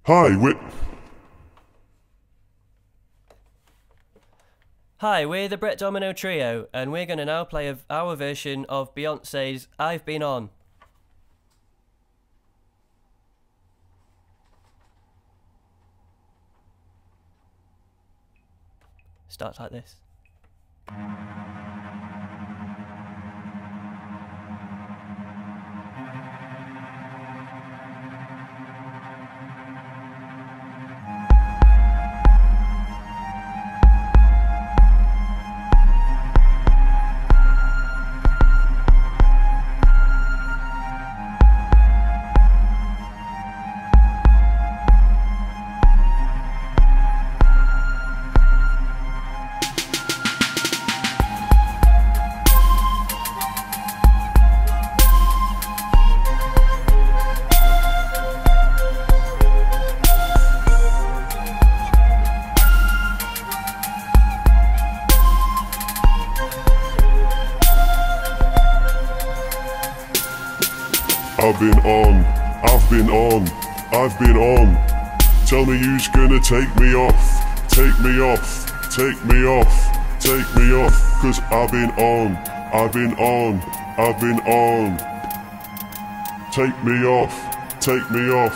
Hi, we're the Brett Domino Trio, and we're going to now play our version of Beyonce's I've Been On. Starts like this. I've been on. Tell me who's gonna take me off, take me off, take me off, take me off. Cause I've been on. Take me off, take me off,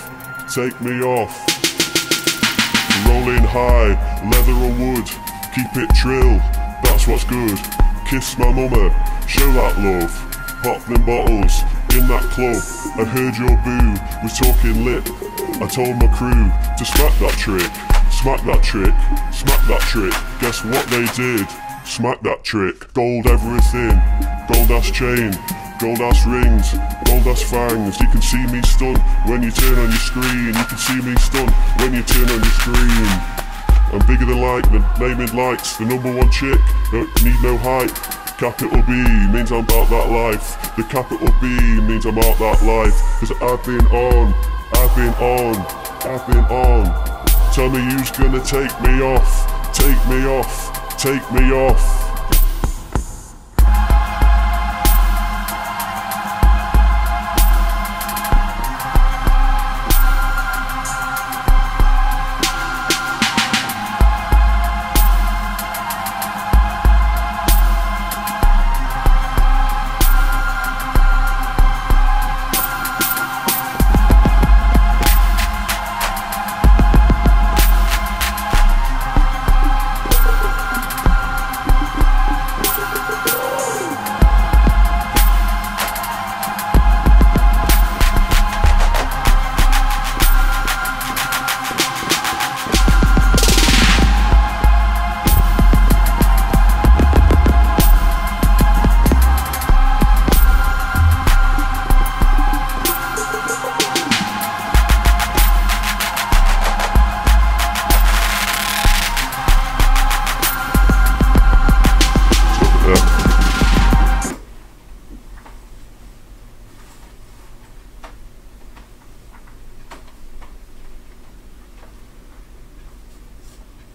take me off. Rolling high, leather or wood, keep it trill, that's what's good. Kiss my mama, show that love, pop them bottles in that club. I heard your boo was talking lit. I told my crew to smack that trick, smack that trick, smack that trick. Guess what they did? Smack that trick. Gold everything, gold ass chain, gold ass rings, gold ass fangs. You can see me stunt when you turn on your screen. You can see me stunt when you turn on your screen. I'm bigger than like the naming likes, the #1 chick, don't need no hype. Capital B means I'm about that life. The capital B means I'm about that life. Cause I've been on. Tell me who's gonna take me off, take me off, take me off.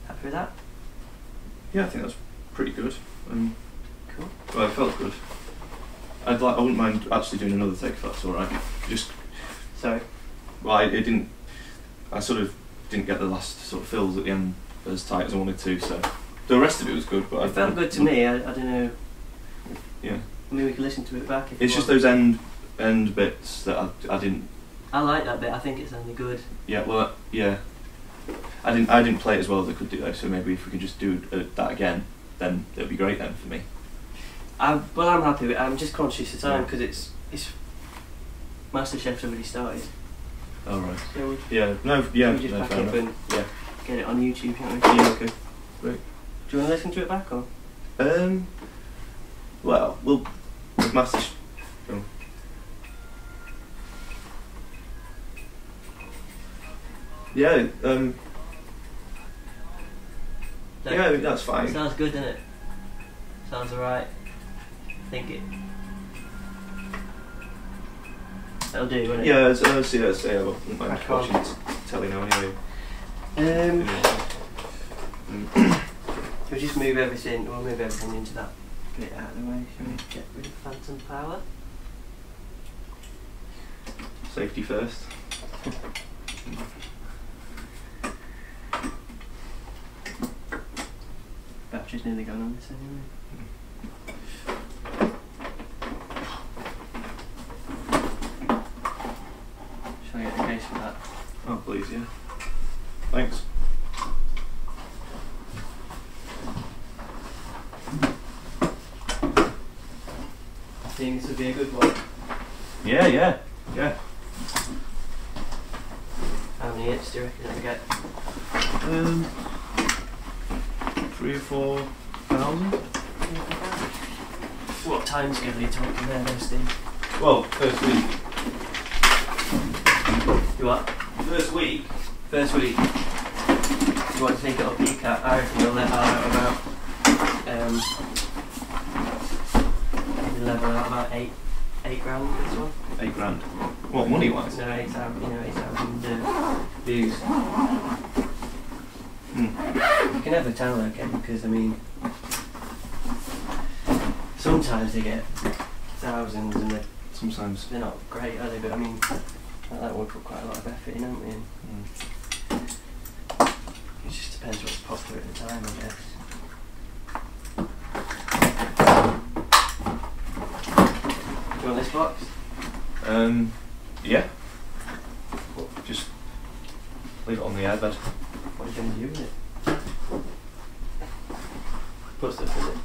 Happy with that? Yeah, I think that's pretty good. Cool. Well, it felt good. I wouldn't mind actually doing another take if that's alright. Just. Sorry? Well, I sort of didn't get the last sort of fills at the end as tight as I wanted to, so the rest of it was good. But it felt good to me. I don't know. Yeah. I mean, we can listen to it back if it's you just want. those end bits that I didn't. I like that bit. I think it's only good. Yeah. Well, yeah. I didn't play it as well as I could do though. So maybe if we could just do that again, then it would be great then for me. Well, I'm happy with it. I'm just conscious of time because it's MasterChef's already started. Oh right. So yeah. No. Yeah. we just no, back fair up enough. and get it on YouTube, can't we? Yeah. Okay. Great. Do you want to listen to it back or? Well, we'll MasterChef. Oh. Yeah. Yeah, that's fine. Sounds good, doesn't it? Sounds alright. I think it. That'll do, won't it? Yeah, let's see. I wouldn't mind watching telly now anyway. We'll just move everything. We'll move everything into that bit out of the way. Shall we get rid of phantom power? Safety first. she's nearly gone on this anyway. Shall I get the case for that? Oh, please, yeah. Thanks. I think this would be a good one. Yeah. How many hits do you reckon it'll get? 3,000 or 4,000. What time scale are you talking there, though, Steve? Well, first week. You what? First week. First week. You want to think it'll peak at? I reckon you'll let out about maybe level out about eight grand this one. 8 grand. What, money wise? No, 8,000. 8,000 views. You can never tell, okay? Because I mean, sometimes they get thousands and Sometimes. they're not great, are they? But I mean, like that one put quite a lot of effort in, haven't we? And it just depends what's popular at the time, I guess. Do you want this box? Yeah. Well, just leave it on the airbed. What are you going to do with it? Put stuff in it.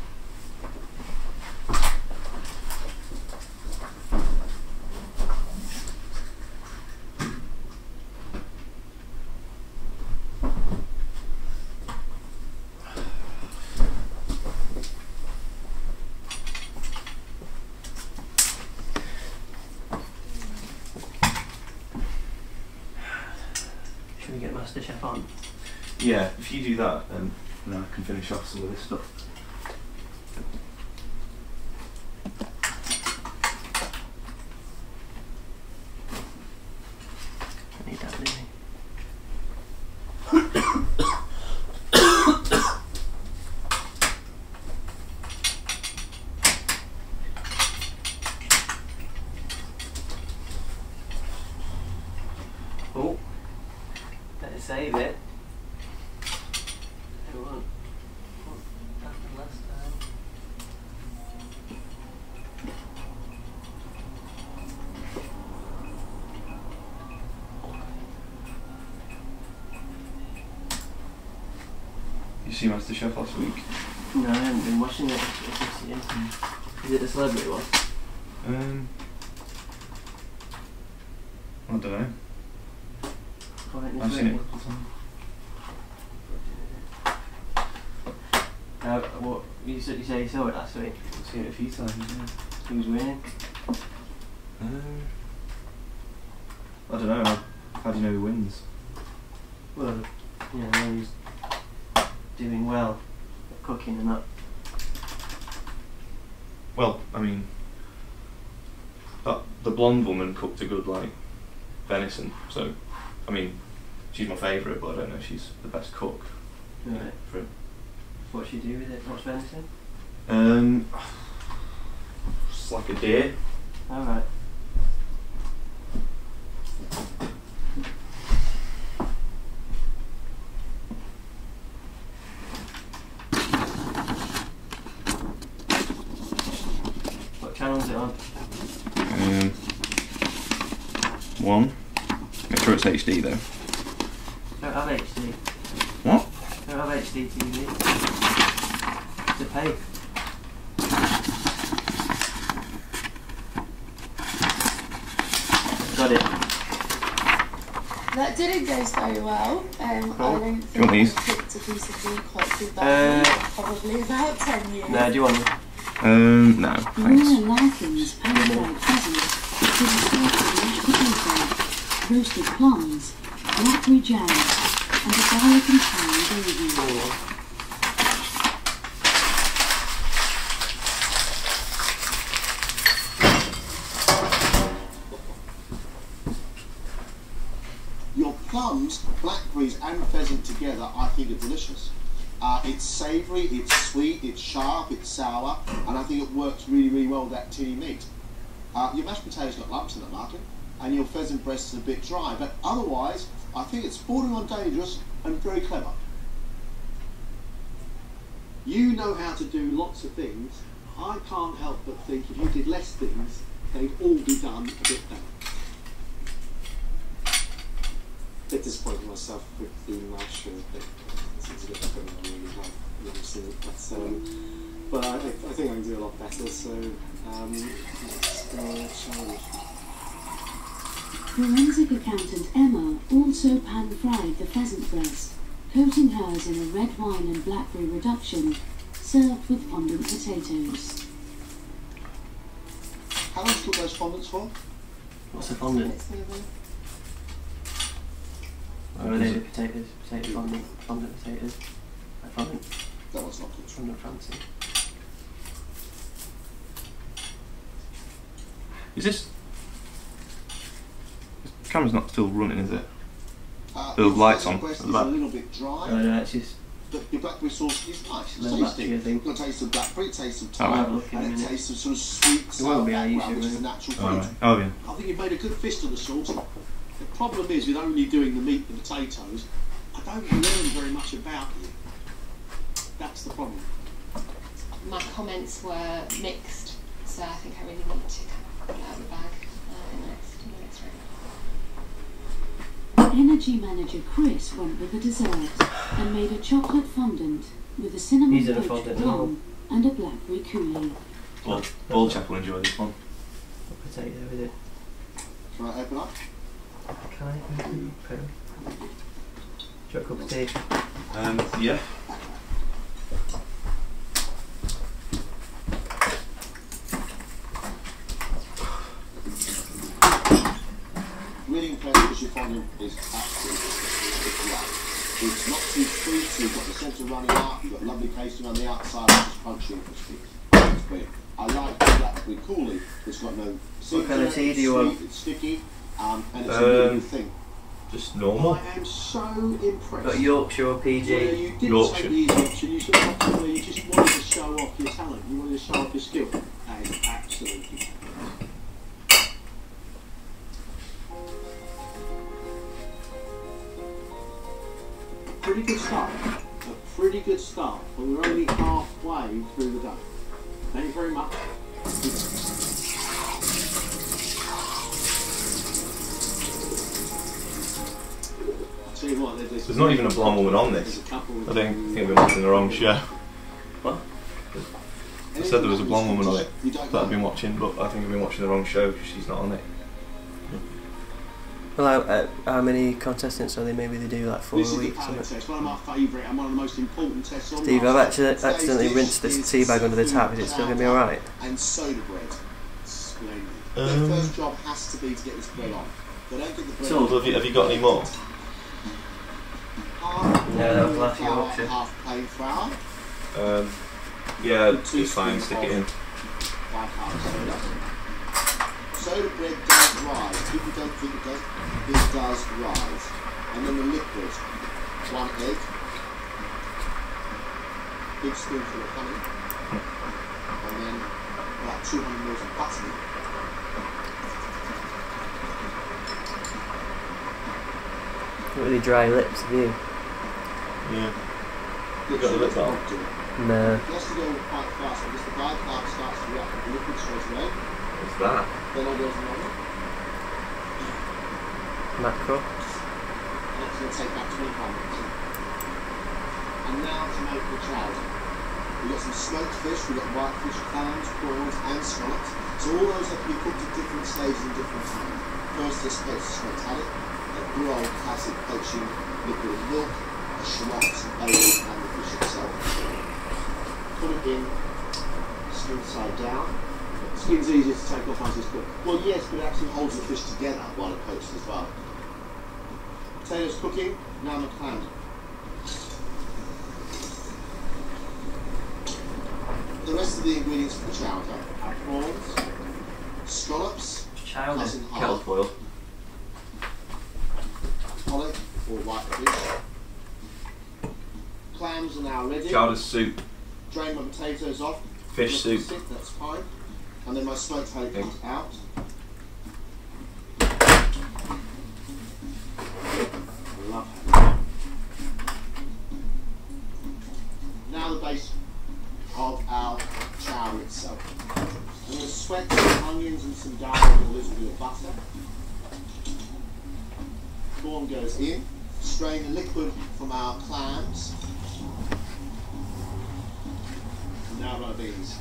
Should we get MasterChef on? Yeah, if you do that, then I can finish off some of this stuff. I need that, really. Oh, better save it. It won't happen last time. You see MasterChef last week? No, I haven't been watching it. Is it the celebrity one? I don't know. Quite I've seen it a couple of times. What you say you saw it last week? I've seen it a few times, yeah. Who's winning? I don't know. How do you know who wins? Well, who's doing well at cooking and that. Well, I mean, the blonde woman cooked a good, venison, so, I mean, she's my favourite, but I don't know if she's the best cook. Right. For it. What should you do with it? What's venison? It's like a deer. Alright. What channel is it on? One. Make sure it's HD though. Don't have HD. What? Don't have HD TV. To pay. Got it. That didn't go so well. I don't Do you think want these? I picked a piece of food quite too badly. Probably about 10 years. No, do you want them? No, thanks. Warren Larkin's pan-fried pheasant with a salted mashed potato, roasted plums, blackberry jam, and a garlic and thyme gravy. Your plums, blackberries and pheasant together I think are delicious. It's savoury, it's sweet, it's sharp, it's sour, and I think it works really, really well with that tinny meat. Your mashed potatoes got lumps in it, Martin, and your pheasant breast is a bit dry, but otherwise I think it's bordering on dangerous and very clever. You know how to do lots of things. I can't help but think if you did less things, they'd all be done a bit better. A bit disappointed myself with the mushroom thing. It's a bit better than I really have seen it. But I think I can do a lot better, so let's challenge. Forensic accountant Emma also pan-fried the pheasant breast, coating hers in a red wine and blackberry reduction, served with fondant potatoes. How long do you cook those fondants for? What's a fondant? Or are they the potatoes? Potato fondant? Fondant potatoes? A fondant? That one's not good. Fondant fancy. Is this... The camera's not still running, is it? The Your lights on. request At is the a back. little bit dry. No, it's just... But your blackberry sauce is nice. It's No tasty. blackberry, I think. You'll taste of blackberry, it tastes of Oh, right. thyme, and it tastes of sort of sweet, sour won't be how you background, which should, is a will it? natural Oh, fruit. right. Oh, yeah. I think you've made a good fist of the sauce. The problem is with only doing the meat and the potatoes, I don't learn very much about you. That's the problem. My comments were mixed, so I think I really need to pull it out of the bag in the next round. Energy manager Chris went with the dessert and made a chocolate fondant with a cinnamon These are the poached fondant plum and a blackberry coulis. Ball chap will enjoy this one. A potato with it. Can I open up? Can I open it? Do you want a cup of tea? Yeah. Really impressed because your fondant is absolutely right. It's not too sweet, so you've got the centre running out, you've got lovely tasting on the outside, which is crunchy and crispy. It's brilliant. I like the blackberry coulis. It's got no What kind of tea do you want? It's sticky, and it's a really good thing. Just normal. I am so impressed. Got Yorkshire or PG? Well, you didn't Yorkshire. take the easy option, you sort of opted where you just wanted to show off your talent, you wanted to show off your skill. That is absolutely fantastic. Pretty good start. A pretty good start, but we're only halfway through the day. Thank you very much. I'll tell you what, There's not even a blonde woman on this. I think we're watching the wrong show. What? I said there was a blonde woman on it that I've been watching, but I think I've been watching the wrong show because she's not on it. Well, how many contestants are they? Maybe they do like 4 a This is week. the palate Something. test, one of my favourite and one of the most important tests on Steve, I've Master. actually accidentally Today's rinsed dish this is tea bag under the seafood tap. Is it still going to be alright? And soda bread. Splendid. Their first job has to be to get this bread on. They don't get the bread So, on. have you got any more? Half No, that was last flour, Yorkshire. half plain flour, Yeah, Two it's fine. Stick it in. 5 half soda. Soda bread does rise. People don't think it does. It does rise. And then the liquid. 1 egg. Big spoonful of honey. And then about 200 ml of butter. Really dry lips, have you? Yeah. Good got the lip sugar on? to do it. No. It has to go quite fast because the bypass starts to react with the liquid straight away. What's that? Then I goes another. Mackerel. And it's going to take about 25 minutes. And now to make the chowder. We've got some smoked fish, we've got whitefish, clams, prawns and scallops. So all those have to be cooked at different stages and different times. First this goes to smoked haddock, a good old classic poaching liquid and milk, a shallot, some bay leaf and the fish itself. Put it in, skin side down. Skin's easier to take off once it's cooked. Well yes, but it actually holds the fish together while it poaches as well. Potatoes cooking, now the clams. The rest of the ingredients for the chowder are prawns, scallops, Chowder. cut in Kettle half, boiled. pollock or white fish. Clams are now ready. Chowder soup. Drain my potatoes off. Fish Let them soup. sit, that's fine. And then my smoked haddock comes out. I love haddock. Now the base a little bit of butter. Corn goes in. Strain the liquid from our clams. And now our beans.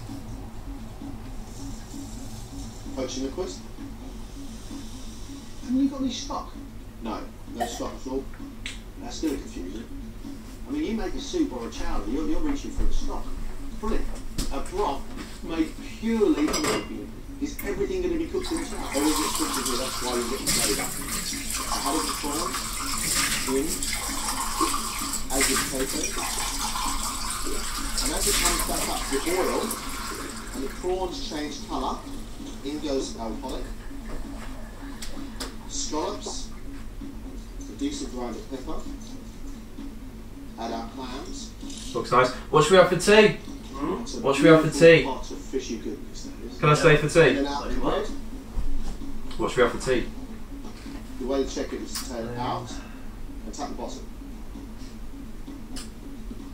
Poaching liquid. Have you got any stock? No, no stock at all. That's still confusing. I mean, you make a soup or a chowder, you're reaching for the stock. Brilliant. A broth made purely for cooking. Is everything going to be cooked in the chowder? Or is it cooked in here? That's why you're getting flavour. A haddock of prawns, in, as your potatoes. And as it comes back up, the oil and the prawns change colour. In goes alcoholic. Scallops, a decent grind of pepper. Add our clams. Looks nice. What should we have for tea? What should we have for tea? Pot of fishy goodness, that is. Can I stay for tea? And then out the bread. What should we have for tea? The way to check it is to turn it out and tap the bottom.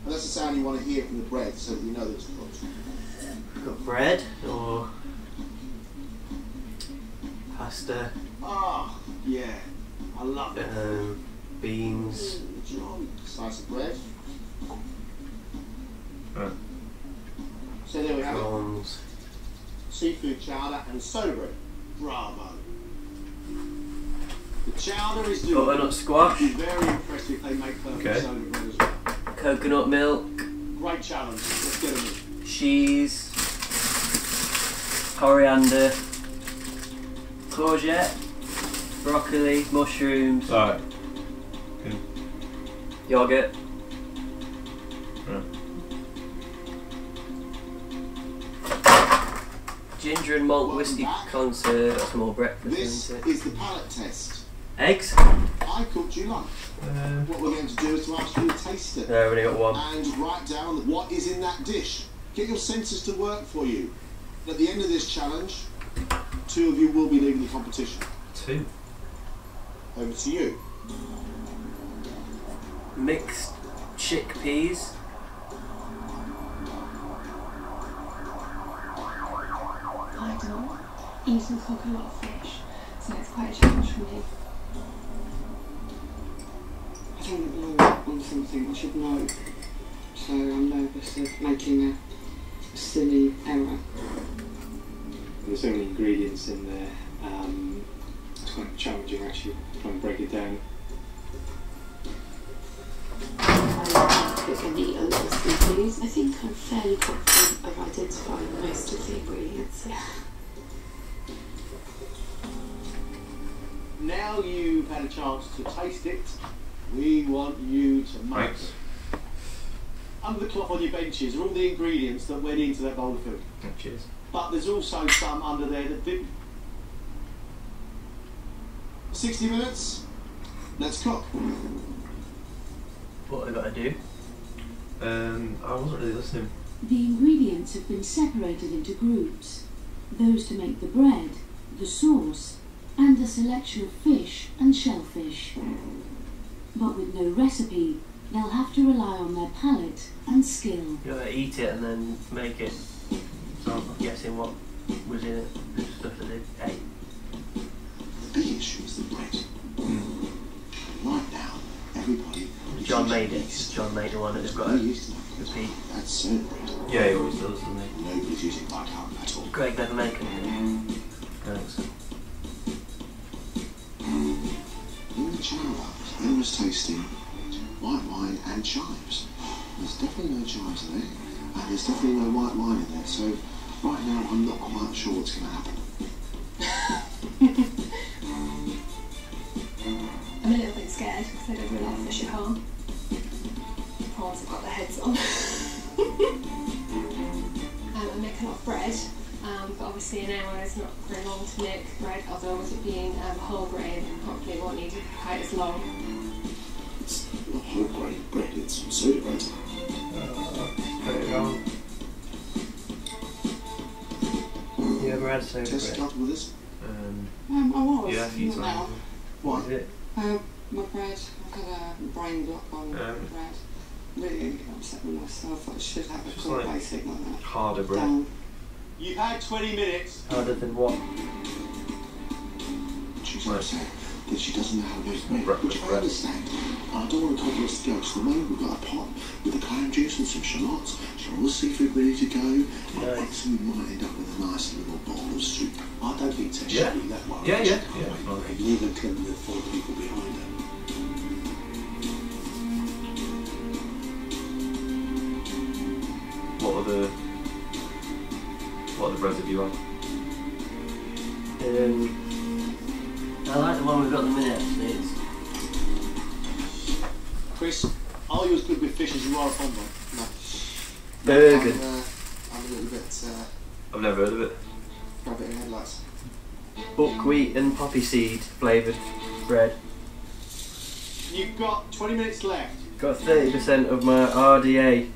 And that's the sound you want to hear from the bread so that you know that it's cooked. We've got bread or pasta, Ah, yeah. I love it. beans. Slice of bread. Right. So there we have it. Prawns. Seafood chowder and soda bread. Bravo. The chowder is doing. Butternut squash. I'd be very impressed if they make perfect soda bread as well. Coconut milk. Great challenge. Let's get them in. Cheese. Coriander. Courgette. Broccoli. Mushrooms. Alright. Yogurt. Right. Ginger and malt Welcome whiskey back. concert. That's more breakfast, This isn't it? is the palate test. Eggs? I cooked you lunch. What we're going to do is to ask you to taste it. No, I've only got one. And write down what is in that dish. Get your senses to work for you. At the end of this challenge, 2 of you will be leaving the competition. 2. Over to you. Mixed chickpeas. I don't eat and cook a lot of fish, so it's quite a challenge for me. I don't know on something I should know, so I'm nervous of making a silly error. There's so many ingredients in there, it's quite challenging actually trying to break it down. Any untwisted clues. I think I'm fairly confident of identifying most of the ingredients. Now you've had a chance to taste it, we want you to make Thanks. under the cloth on your benches are all the ingredients that went into that bowl of food. Oh, cheers. But there's also some under there that didn't. 60 minutes, let's cook. What have I got to do? I wasn't really listening. The ingredients have been separated into groups. Those to make the bread, the sauce, and a selection of fish and shellfish. But with no recipe, they'll have to rely on their palate and skill. You gotta eat it and then make it. So I'm guessing what was in it, the stuff that they ate. The big issue is the bread. Right now, everybody. John made it. John made the one that's got a repeat. That's soda bread. Yeah, he always does, doesn't he? Nobody's using my cup at all. Greg never make anything. Thanks. In the chowder, I was tasting white wine and chives. There's definitely no chives in there, and there's definitely no white wine in there. So right now, I'm not quite sure what's going to happen. I'm a little bit scared because I don't really like fish at home. Prawns have got their heads on. I make a lot of bread, but obviously an hour is not very long to make bread, although with it being whole grain, probably it won't need quite as long. It's not whole grain bread, it's soda bread. Put it wrong. You ever had soda Test bread? comfortable with this? I was, Yeah, a few not now. times. Why? Is it? My bread, I've had a brain block on bread. Really upset with myself. I should have a Just core like basic like that. Harder bread. Down. You've had 20 minutes. Harder than what? upset that she doesn't know how to make bread, which I understand. I don't want to cut this go, so the moment we've got a pot with the clam juice and some shallots, all the seafood ready to go, and so we might end up with a nice little bowl of soup. I don't think Tess should be that worried. Yeah. Neither can the 4 people behind her. What other breads have you had? I like the one we've got at the minute, actually. It's... Chris, are you as good with fish as you are upon one? No. Burger. I'm a little bit... I've never heard of it. rabbit in headlights. Buckwheat and poppy seed flavoured bread. You've got 20 minutes left. Got 30% of my RDA.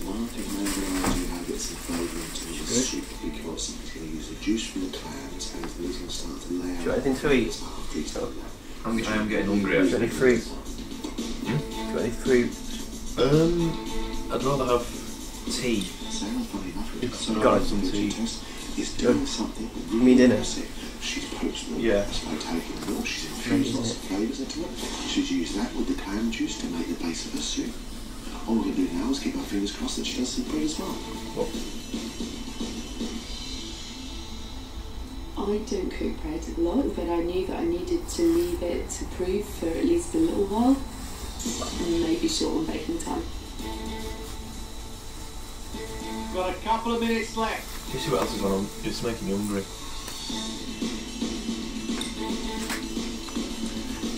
Well, I think maybe I do have get some flavour into the soup because I'm going to use the juice from the clams and it's going to start to lay out. Do you want anything to eat? I am getting hungry actually. Do you want any fruit? Hmm? Do you want any fruit? I'd rather have tea. You've got some tea. It's doing something You mean dinner? She's poached milk. Yeah. By taking the milk, she's infused lots of flavours into it. She's used that with the clam juice to make the base of her soup. All we're going to do now is keep our fingers crossed that she does some bread as well. What? I don't cook bread a lot, but I knew that I needed to leave it to prove for at least a little while, and maybe short on baking time. Got a couple of minutes left. You see what else is going on? It's making me hungry.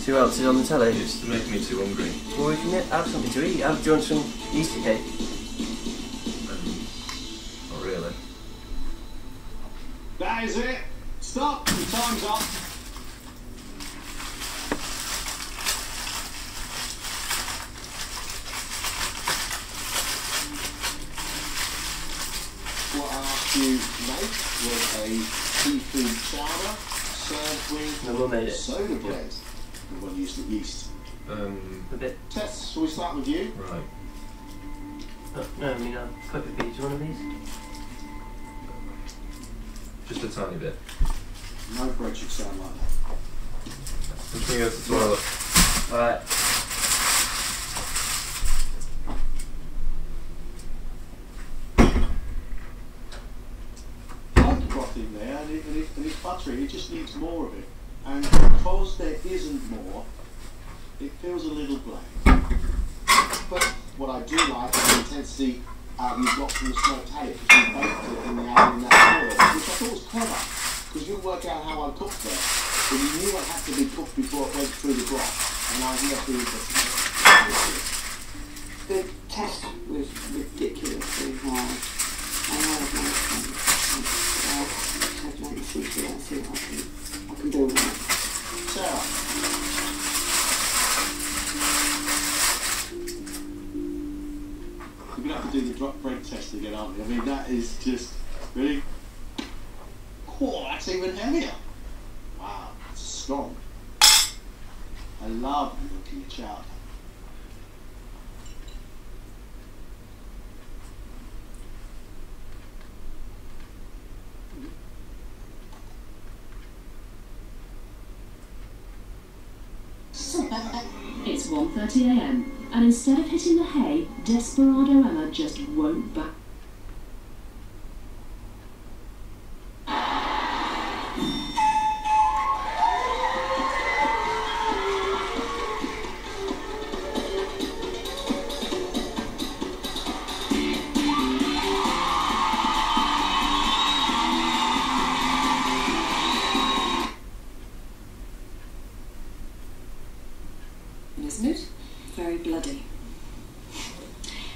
See what else is on the telly? It's making me too hungry. Well, we can have something to eat. Do you want some Easter cake? Not really. That is it. Stop. Your time's up. What I asked you to make was a seafood chowder served with My mum made it. soda bread. And we'll use the yeast. A bit. Tess, shall we start with you? Right. Oh, no, I mean, cook it. Do you want one of these? Just a tiny bit. No bread should sound like that. I'm just going to go to the toilet. Alright. Like broth in there, and it's buttery, it just needs more of it. And because there isn't more, it feels a little bland. But what I do like is the intensity you've got from the smoked haddock, because you baked it in the oven in that oil, which I thought was clever, because you work out how I cooked it, but you knew it had to be cooked before it went through the broth, and I think that's really interesting. The test was ridiculously hard. I know I've managed to see what I can do with it. Sarah. We're going to have to do the drop bread test again, aren't we? I mean, that is just really... Oh, that's even heavier. Wow, that's strong. I love the look of your chowder. It's 1:30 AM, and instead of hitting the hay, Desperado Emma just won't back. Isn't it? Very bloody.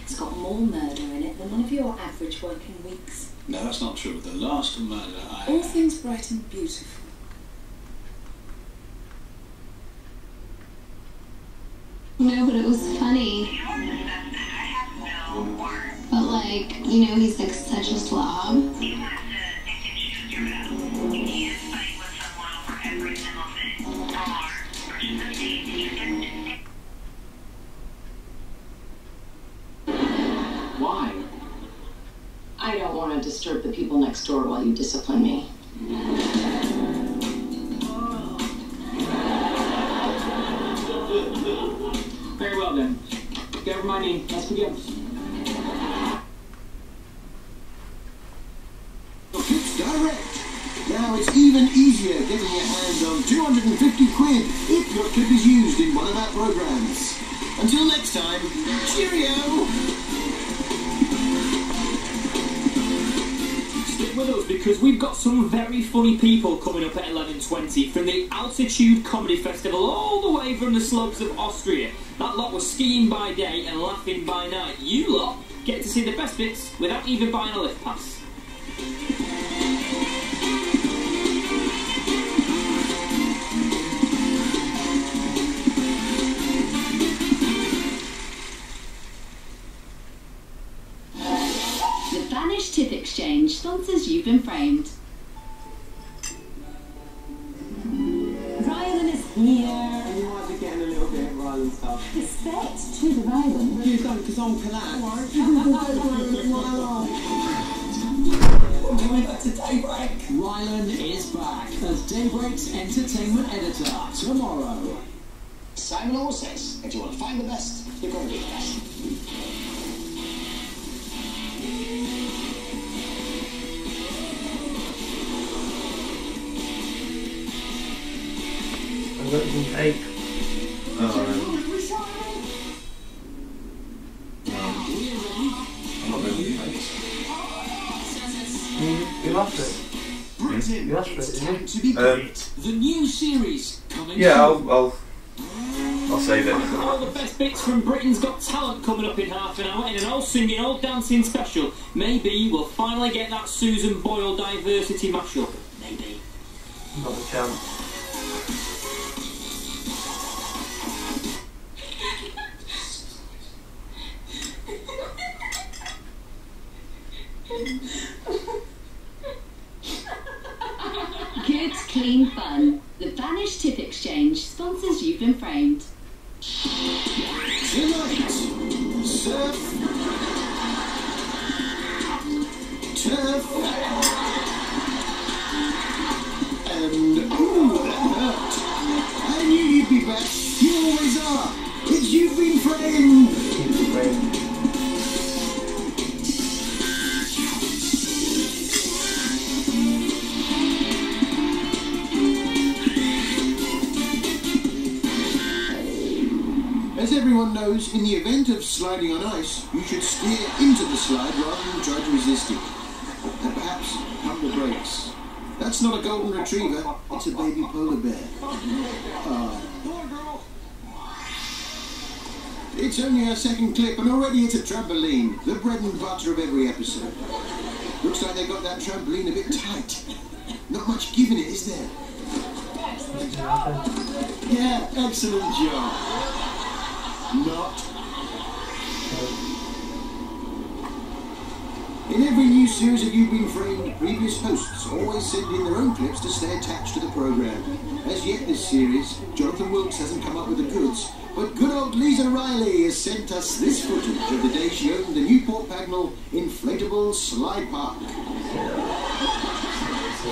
It's got more murder in it than one of your average working weeks. No, that's not true. The last murder I... All things bright and beautiful. No, but it was funny. But like, you know, he's like such a slob. Why? I don't want to disturb the people next door while you discipline me. game. Let's begin. Clips direct. Now it's even easier getting your hands on 250 quid if your clip is used in one of our programs. Until next time, cheerio! Stick with us because we've got some very funny people coming up at 11:20 from the Altitude Comedy Festival all the way from the slopes of Austria. That lot was skiing by day and laughing by night. You lot get to see the best bits without even buying a lift pass. Tip Exchange sponsors You've Been Framed. Rylan is here. And you might be getting a little bit of Rylan stuff. Respect to the Rylan. No, you don't, because I'm collapsed. Coming back to Daybreak. Rylan is back as Daybreak's entertainment editor tomorrow. Simon always says, if you want to find the best, you've got to be the best. I've got some cake. I'm not really cakes. You asked for it. You asked for it, didn't you? The new series coming Yeah, soon. I'll save it. All the best bits from Britain's Got Talent coming up in half an hour in an all singing, all dancing special. Maybe we'll finally get that Susan Boyle diversity mashup. Maybe. Not a chance. Good, clean fun. The Vanish Tip Exchange sponsors You've Been Framed. Tonight, surf, turf, and ooh, that hurt. I knew you'd be back. You always are. It's You've Been Framed. You've Been Framed. As everyone knows, in the event of sliding on ice, you should steer into the slide rather than try to resist it. And perhaps pump the brakes. That's not a golden retriever, it's a baby polar bear. It's only our second clip and already it's a trampoline, the bread and butter of every episode. Looks like they got that trampoline a bit tight. Not much give in it, is there? Yeah, excellent job. Not. In every new series of You've Been Framed, previous hosts always send in their own clips to stay attached to the programme. As yet this series, Jonathan Wilkes hasn't come up with the goods, but good old Lisa Riley has sent us this footage of the day she opened the Newport Pagnell Inflatable Slide Park.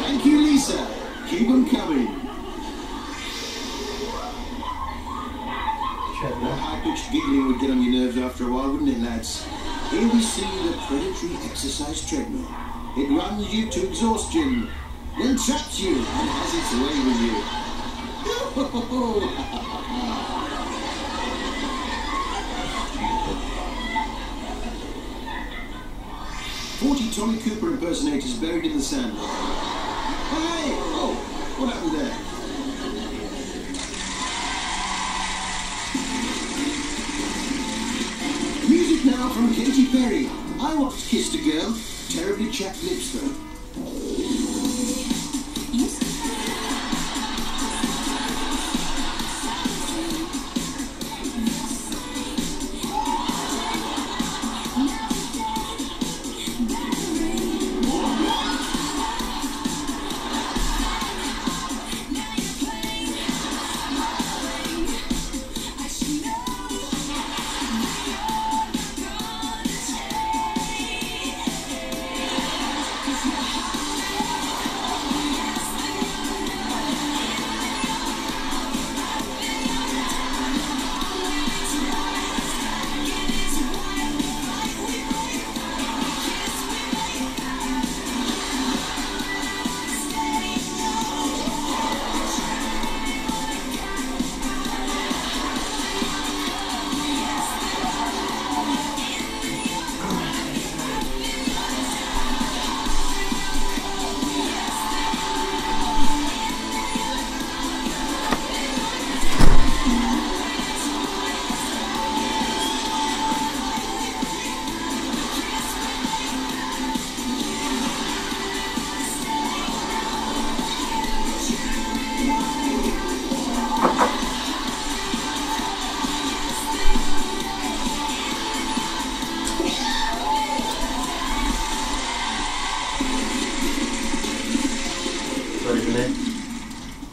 Thank you, Lisa. Keep them coming. That high-pitched giggling would get on your nerves after a while, wouldn't it, lads? Here we see the predatory exercise treadmill. It runs you to exhaustion, then traps you and has its way with you. 40 Tommy Cooper impersonators buried in the sand. Hey! Oh, what happened there? Music now from Katy Perry. I once kissed a girl. Terribly chapped lips, though.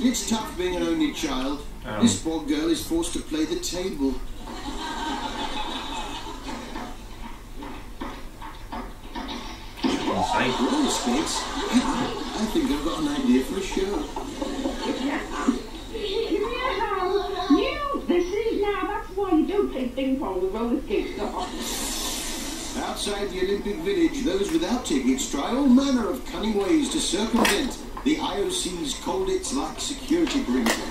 It's tough being an only child. This poor girl is forced to play the table. Roller skates? I think I've got an idea for a show. This is now, that's why you don't play ping pong with roller skates. Outside the Olympic Village, those without tickets try all manner of cunning ways to circumvent the IOC's Colditz-like security perimeter.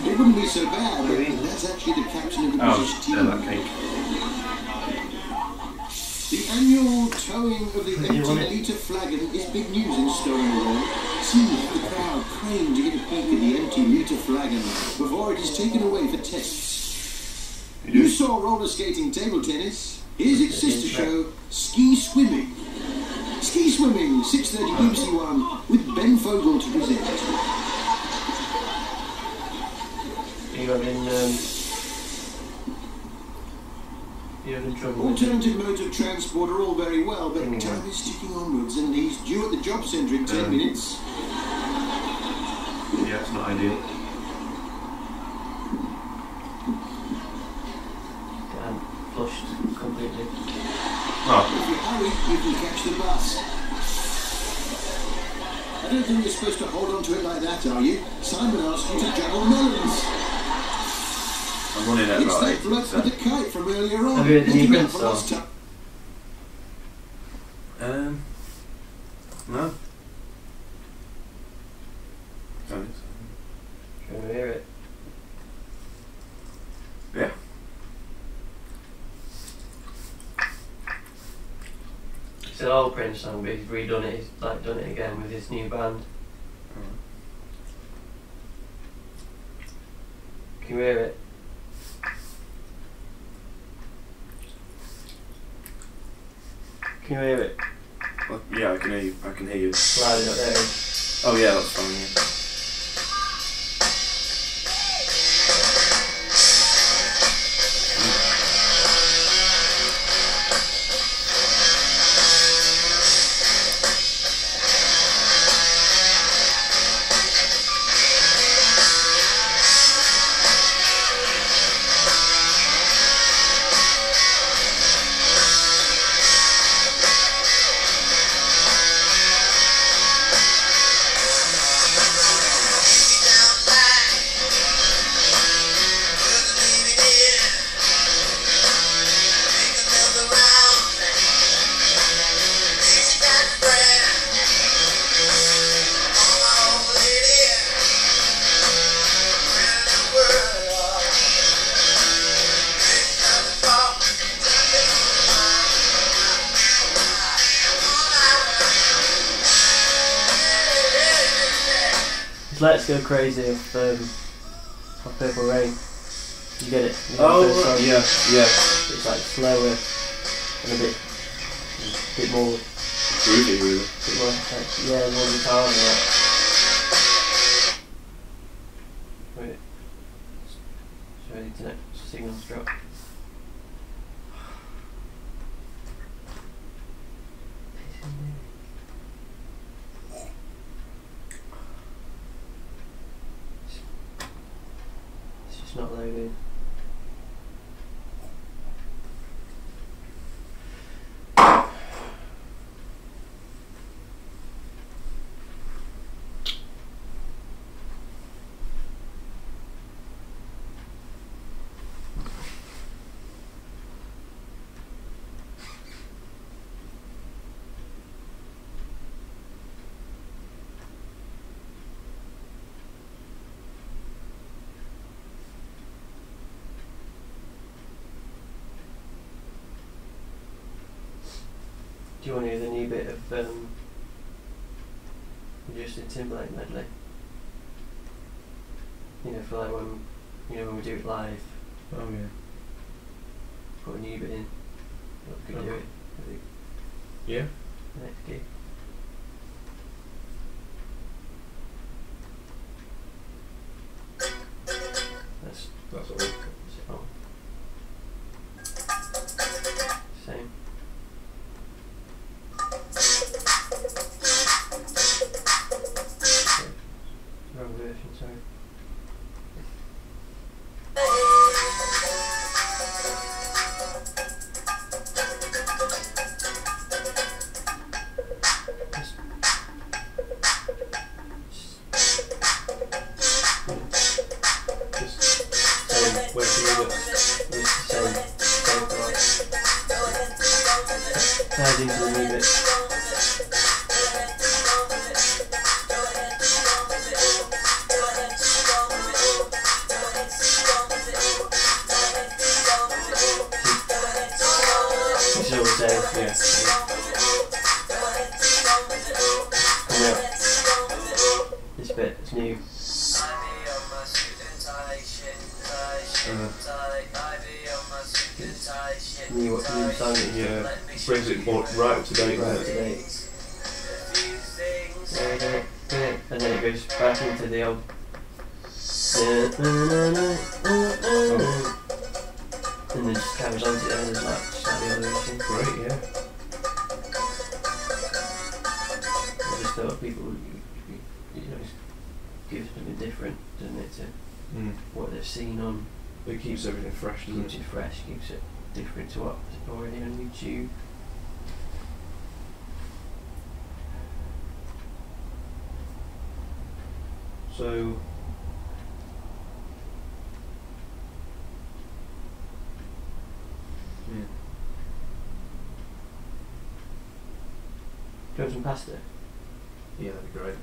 It wouldn't be so bad, but that's actually the captain of the British team. That cake. The annual towing of the empty-litre flagon is big news in Stonewall. See the crowd crane to get a peek at the empty-litre flagon before it is taken away for tests. You saw roller skating, table tennis. Here's its sister show, ski swimming. Ski swimming, 6:30 BBC One, with Ben Fogle to present. You're in trouble. Alternative modes of transport are all very well, but time is ticking onwards, and he's due at the job centre in 10 minutes. Yeah, it's not ideal. Flushed completely. Oh. If you hurry, you can catch the bus. I don't think you're supposed to hold on to it like that, are you? Simon asked you to juggle melons. I'm running at It's about that bloke with the kite from earlier on. Have you heard the new Prince for song? lost time. No. Can we hear it? Yeah. It's an old Prince song, but he's redone it. He's like done it again with his new band. Can you hear it? Can you hear it? Well, yeah, I can hear you. I can hear you. Loud enough there. Oh yeah, that's fine. Yeah. Let's Go Crazy of Purple Rain. You get it? You Oh, right, yeah, yeah. It's like slower and a bit more Groovy, really. bit more like, yeah, more guitar and that. Wait. Sorry, the internet signal's dropped. It's not loading. Do you want to hear the new bit of Justin Timberlake medley? You know, for like when when we do it live. Oh yeah. Put a new bit in. We could do it. I think. Yeah. Next gig. That's all. Same. Where can you look? It's the same price. Ties into the new bit. It's all the same, yeah. Coming up. This bit is new. New song, yeah, brings it more right up to date. Right up to date. And then it goes back into the old. And then just carries on to the end, like the other version. Great, yeah. I just thought people, give something different, doesn't it, to what they've seen on. It keeps everything fresh, doesn't Keeps it fresh, keeps it different to what's already on YouTube. So, Do you want some pasta? yeah, that'd be great.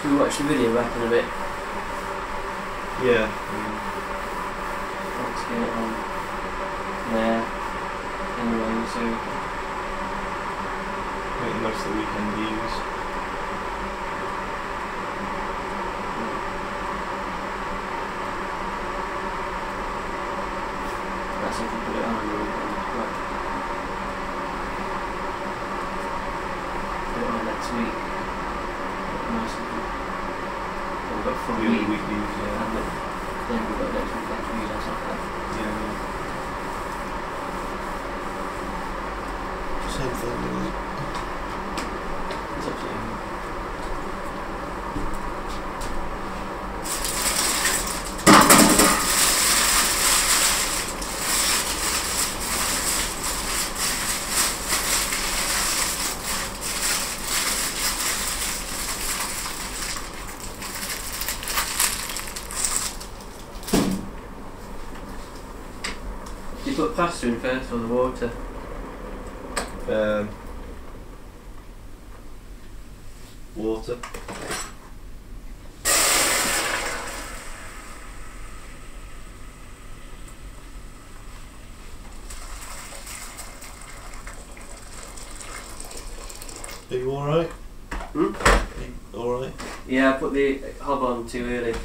Should we watch the video back in a bit? Yeah. Let's get it on there. Anyway, so Make the most of the weekend views. that's if we put it on the weekend. Right. Put it on next week. Nice and good. Then we've got full Yeah, week. week views, yeah. And then we've got next week on top of that. Yeah. Same thing, isn't it? It's up to you. Do you put pasta in first or the water? Water. Are you alright? Alright. Yeah, I put the hob on too early.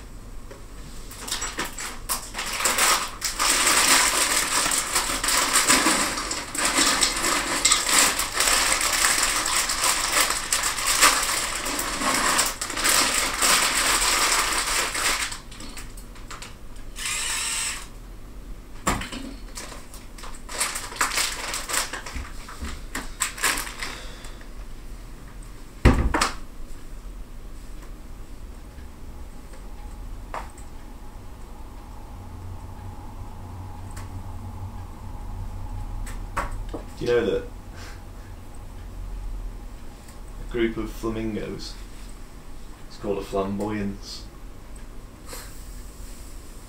Do you know that a group of flamingos is called a flamboyance?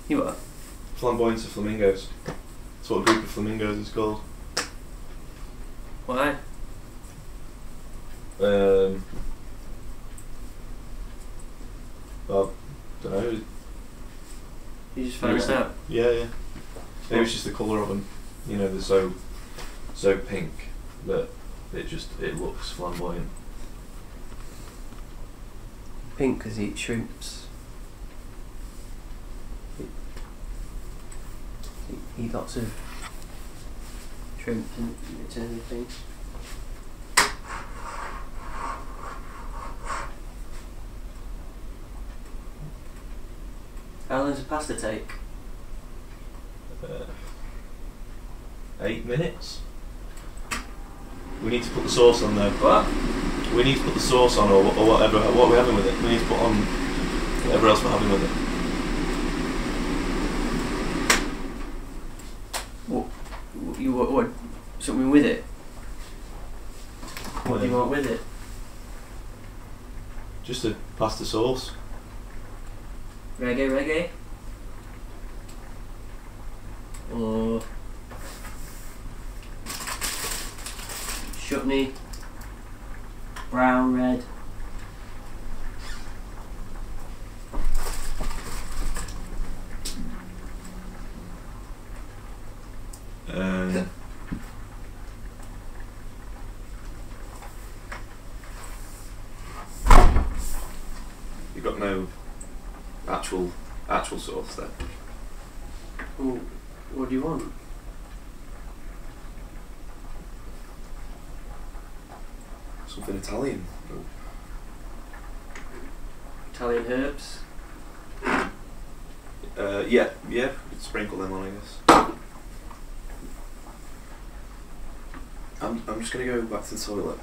You what? Flamboyance of flamingos. That's what a group of flamingos is called. Why? Well, don't know. You just found it out? Yeah, yeah. Maybe it's just the colour of them. You know, they're so pink that it looks flamboyant. Pink because he eats shrimps. He eat lots of shrimp and eternal things. How long does a pasta take? 8 minutes. We need to put the sauce on though. What? We need to put the sauce on or whatever. What are we having with it? We need to put on whatever else we're having with it. What? Something with it? What do you want with it? Just a pasta sauce. Reggae? Or chutney, brown, red. You've got no actual sauce there. Well, what do you want? Something Italian. Italian herbs? Yeah, sprinkle them on, I guess. I'm just gonna go back to the toilet.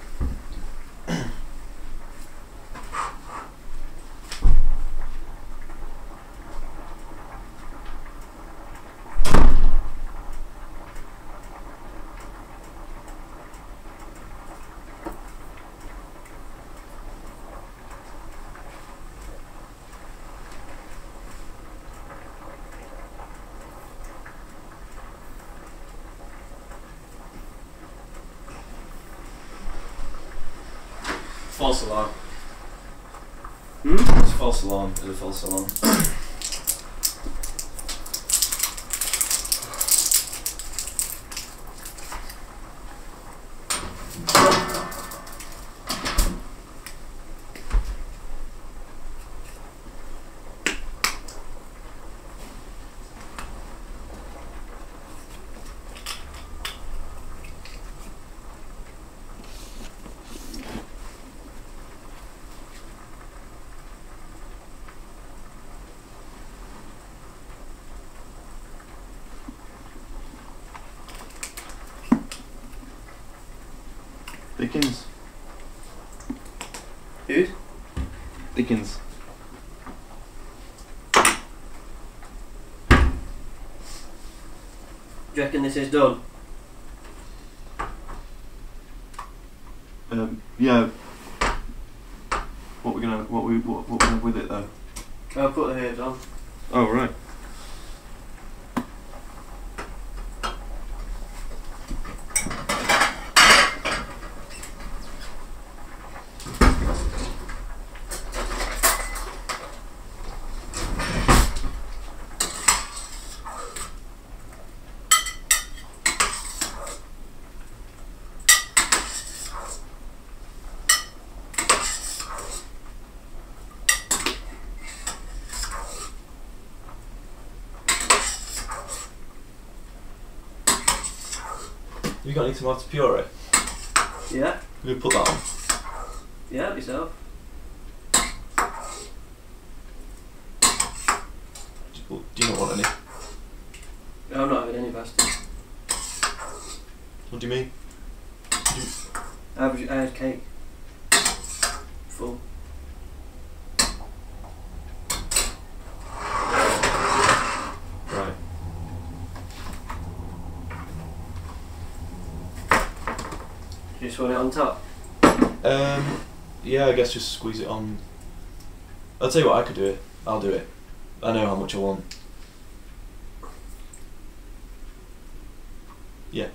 False alarm. It's a false alarm. It's a false alarm. Dickens. Who? Dickens. Do you reckon this is done? Yeah. What we have with it though? I'll put the herbs on. Oh right. you got any tomato puree? Yeah. We put that on. Yeah, help yourself. Do you not want any? No, I'm not having any pasta. What do you mean? I had cake. Full. Right. You just want it on top? Yeah, I guess just squeeze it on. I'll tell you what, I could do it. I'll do it. I know how much I want. Yeah.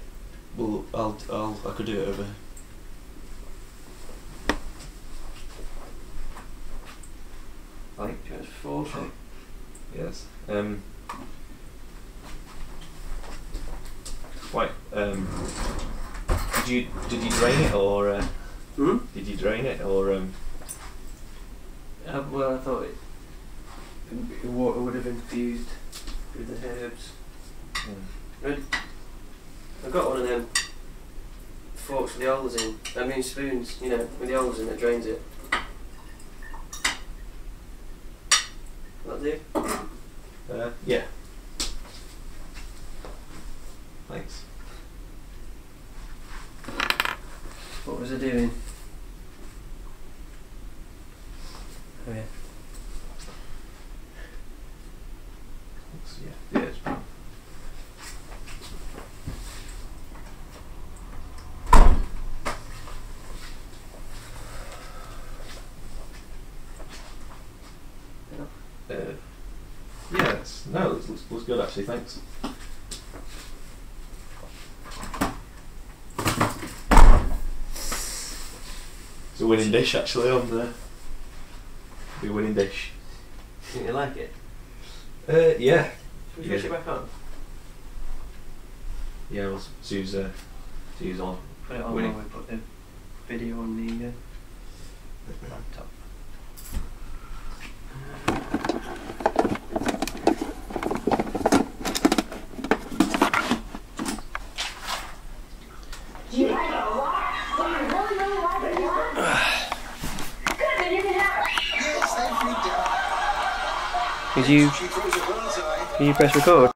Well, I could do it over. Like just 40. Yes. Wait. Did you drain it or? Did you drain it or? Well, I thought water would have infused with the herbs. I've got one of them forks with the holes in. I mean spoons, you know, with the holes in that drains it. Will that do? Yeah. Thanks. What was I doing? Oh yeah. Yeah, it's fine. Yeah, looks good actually, thanks. It's a winning dish actually on the winning dish. Think you like it? Yeah. Should we switch it back on? Yeah, we'll use on. Put it on winning. while we put the video on the laptop. Do you like it a lot? Do you really, really like it a lot? Good, then you can have it. Can you press record?